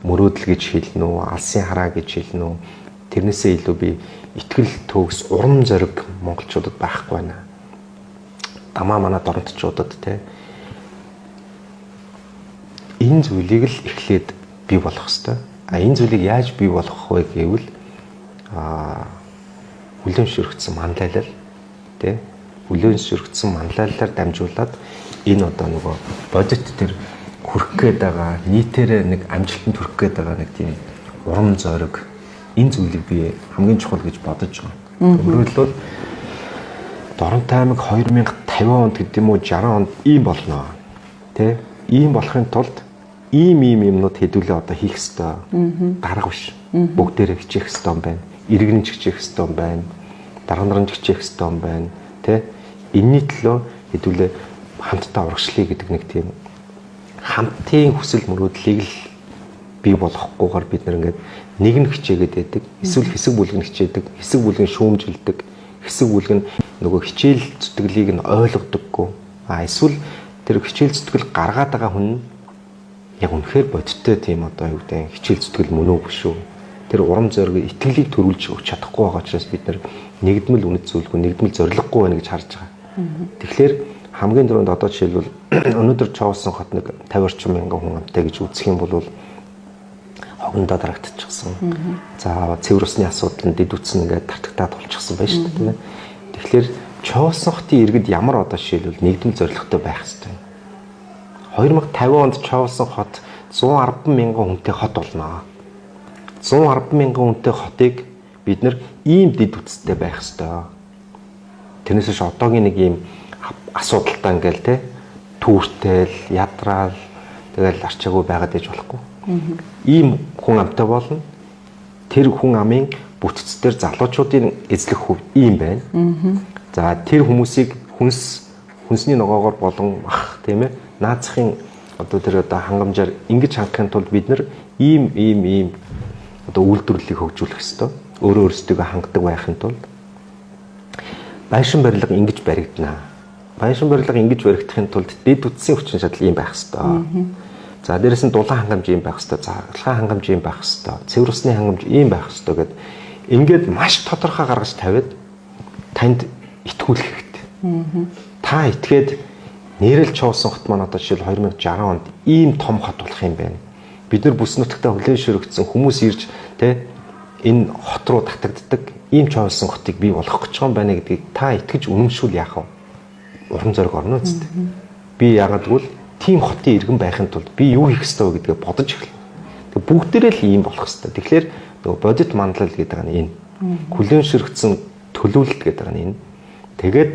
мөрөөдөл гэж хэлнэ үү, алсын хараа гэж хэлнэ үү. Тэрнээсээ илүү би итгэл төгс урам зориг монголчуудад байхгүй байна. Дамаа манай дорнотчуудад те энэ зүйлийг л эхлээд бий болгох ёстой. Энэ зүйлийг яаж бий болгох вэ гэвэл хүлээмжшөрөгдсөн манлайлал те хүлээмжшөрөгдсөн манлайлалаар дамжуулаад энэ одоо нөгөө бодит төр хүрх гээд байгаа нийтээрээ нэг амжилтанд хүрх гээд байгаа нэг тийм урам зориг энэ зүйлийг би хамгийн чухал гэж бодож байгаа. Өөрөөр хэлбэл Доронтой аймаг 2050 онд гэдэг юм уу 60 онд ийм болно. Тэ? Ийм болохын тулд ийм юмнууд хэдүүлээ одоо хийх ёстой. Дарга биш. Бүгдээрээ хичээх ёстой юм байна. Иргэн хичээх ёстой юм байна. Дарга нарын хичээх ёстой юм байна. Тэ? Энэний төлөө хэдүүлээ хамтдаа урагшлая гэдэг нэг тийм хамтын хүсэл мөрөөдлийг л бий болгохгүйгээр бид нэгээд нэг нь хичээгээд байдаг. Эсвэл хэсэг бүлэг нь хичээдэг, хэсэг бүлэг нь шүүмжилдэг, хэсэг бүлэг нь нөгөө хичээл зүтгэлийг нь ойлгодоггүй. Эсвэл тэр хичээл зүтгэл гаргаад байгаа хүн нь яг үнэхээр бодиттой тийм одоо юу гэдэг хичээл зүтгэл мөн үү биш үү? Тэр урам зориг, итгэлийг төрүүлж өгч чадахгүй байгаа учраас бид нэгдмэл үнэт зүйлгүй, нэгдмэл зориггүй байна гэж харж байгаа. Тэгэхээр хамгийн түрүүнд одоо жишээлбэл өнөөдөр Чоусон хот нэг 50 орчим мянган хүн амтай гэж үзэх юм бол хогондоо дарагдчихсан. За цэвэр усны асуудал нь дэд үтсэн ингээд тартагтаад болчихсон байна шүү дээ. Тэгэхээр Чоусон хотын иргэд ямар одоо жишээлбэл нэгдмэл зоригтой байх ёстой. 2050 онд Чоусон хот 110 мянган хүнтэй хот болно. 110 мянган хүнтэй хотыг бид нэр ийм дэд үтстэй байх ёстой. Тэрнээс ш одоогийн нэг ийм асуудалтай ингээл те түүртэл, ядраал тэгэл арчаагүй байгаад иж болохгүй. Ийм хүн амтай болно. Тэр хүн амын бүтцээр залуучуудын эзлэх хөв ийм байна. За тэр хүмүүсийг хүнсний ногоогоор болон ах тийм ээ наацхийн одоо тэр одоо хангамжаар ингэж хангахын тулд бид нар ийм одоо үйлдвэрлэлийг хөгжүүлэх ёстой. Өөрөө өөрсдөө хангадаг байхын тулд байшин барилга ингэж баригдана. Байшин барилга ингэж баригдахын тулд дэд үтсийн хүчин чадал ийм байх ёстой. За дээрэс нь дулаан хангамж ийм байх ёстой. Заргалгаа хангамж ийм байх ёстой. Цэвэр усны хангамж ийм байх ёстой гэд ингээд маш тодорхой гаргаж тавиад танд итгүүлэх хэрэгтэй. Та итгээд нэрэл Чоусон хот маань одоо жишээл 2060 онд ийм том хот болох юм байна. Бид нар бүс нутагтаа хүлээн шөрөгдсөн хүмүүс ирж тэ энэ хот руу татагддаг ийм Чоусон хотыг бий болгох гэж байгаа юм байна гэдгийг та итгэж үнэмшүүл яах вэ? Урам зориг орно үстэ. Би яагаад гэвэл тийм хотын иргэн байхын тулд би юу хийх ёстой вэ гэдгээ бодож эхэлнэ. Тэгээ бүгдээрээ л ийм болох ёстой. Тэгэхээр нөгөө бодит манлал гэдэг нь энэ. Хүлээн шөрөгдсөн төлөвлөлт гэдэг нь энэ. Тэгээд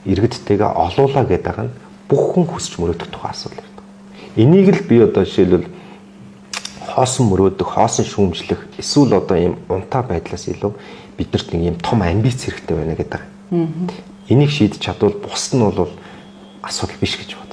иргэдтэйгээ олуулаа гэдэг нь бүх хүн хүсч мөрөөдөх тухай асуудал байдаг. Энийг л би одоо жишээлбэл хоосон мөрөөдөх, хоосон шүүмжлэх эсвэл одоо ийм унтаа байдлаас илүү биднэрт нэг ийм том амбиц хэрэгтэй байна гэдэг. Энийг шийдэж чадвал бус нь бол асуудал биш гэж бодож